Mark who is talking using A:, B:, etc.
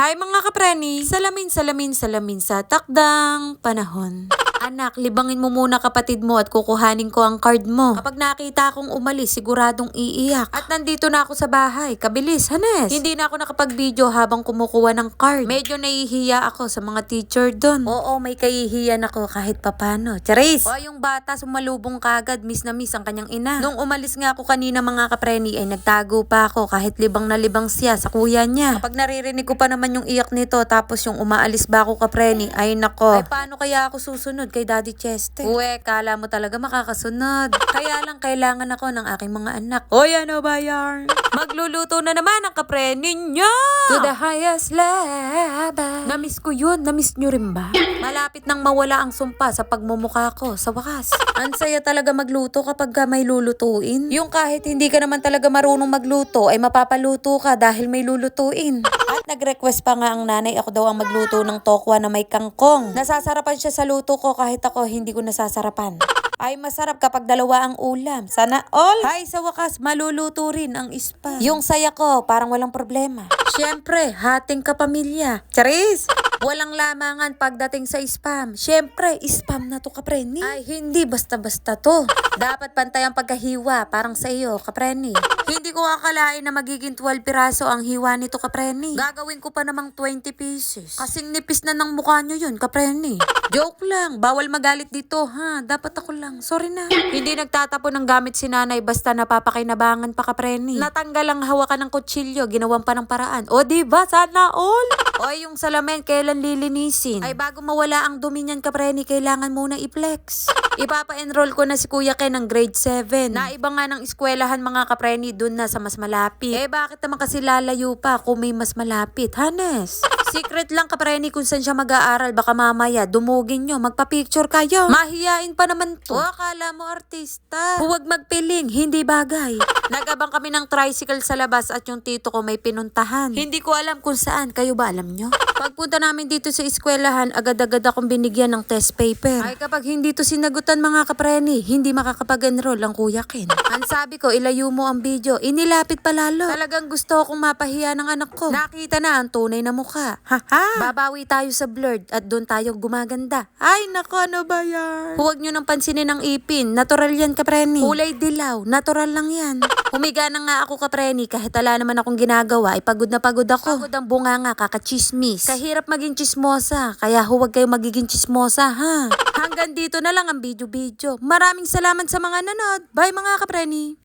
A: Hi mga kapreni! Salamin sa takdang panahon. Anak, libangin mo muna kapatid mo at kukuhanin ko ang card mo. Kapag nakita akong umalis, siguradong iiyak. At nandito na ako sa bahay. Kabilis, Hanes. Hindi na ako nakapag-video habang kumukuha ng card. Medyo nahihiya ako sa mga teacher doon. Oo, may kahihiyan ako kahit papano. Charis! O yung bata sumalubong kagad, miss na miss ang kanyang ina. Nung umalis nga ako kanina mga kapreni ay nagtago pa ako kahit libang na libang siya sa kuya niya. Kapag naririnig ko pa naman yung iyak nito tapos yung umaalis ba ako kapreni, ay nako. Ay paano kaya ako susunod kay Daddy Chester? Uwe, kala mo talaga makakasunod. Kaya lang kailangan ako ng aking mga anak. O ano ba yan? Magluluto na naman ang kapreni niya! To the highest level. Namiss ko yun. Namiss nyo rin ba? Malapit nang mawala ang sumpa sa pagmumukha ko sa wakas. Ang saya talaga magluto kapag may lulutuin. Yung kahit hindi ka naman talaga marunong magluto ay mapapaluto ka dahil may lulutuin. At nag-request pa nga ang nanay ako daw ang magluto ng tokwa na may kangkong. Nasasarapan siya sa luto ko kahit ako hindi ko nasasarapan. Ay masarap kapag dalawa ang ulam. Sana all. Hay, sa wakas, maluluto rin ang spam. Yung saya ko, parang walang problema. Siyempre, hating kapamilya. Charis! Walang lamangan pagdating sa spam. Siyempre, spam na to kapreni. Ay, hindi basta-basta to. Dapat pantay ang pagkahiwa, parang sa iyo, kapreni. Hindi ko akalain na magiging 12 piraso ang hiwa nito, kapreni. Gagawin ko pa namang 20 pieces. Kasing nipis na ng mukha nyo yun, kapreni. Joke lang, bawal magalit dito, ha? Dapat ako lang, sorry na. Hindi nagtatapon ng gamit si nanay basta napapakinabangan pa, kapreni. Natanggal ang hawakan ng kutsilyo, ginawan pa ng paraan. O diba, sana all? O yung salamin, kailan lilinisin? Ay bago mawala ang dumi niyan, kapreni, kailangan muna i-flex. Ipapa-enroll ko na si Kuya Ken ng grade 7. Naiba nga ng eskwelahan mga kapreni dun na sa mas malapit. Eh bakit naman kasi lalayo pa kung may mas malapit, Hanes? Secret lang kapreni kung saan siya mag-aaral. Baka mamaya dumugin nyo, magpa-picture kayo. Mahiyain pa naman to. O akala mo artista. Huwag magpiling, hindi bagay. Nagabang kami ng tricycle sa labas at yung tito ko may pinuntahan. Hindi ko alam kung saan, kayo ba alam nyo? Pagpunta namin dito sa eskwelahan, agad-agad akong binigyan ng test paper. Ay kapag hindi to sinagutan mga kapreni, hindi makakapag-enroll ang Kuya Ken. Ang sabi ko, ilayo mo ang video. Inilapit pa lalo. Talagang gusto akong mapahiya ng anak ko. Nakita na ang tunay na mukha. Haha! Babawi tayo sa blurred at doon tayo gumaganda. Ay nako, ano ba yan? Huwag nyo nang pansinin ang ipin. Natural yan kapreni. Kulay dilaw. Natural lang yan. Humiga na nga ako kapreni kahit ala naman akong ginagawa ay pagod na pagod ako. Pagod ang bunganga kakachismis. Kahirap maging chismosa. Kaya huwag kayo magiging chismosa ha. Hanggang dito na lang ang video. Maraming salamat sa mga nanood. Bye mga kapreni.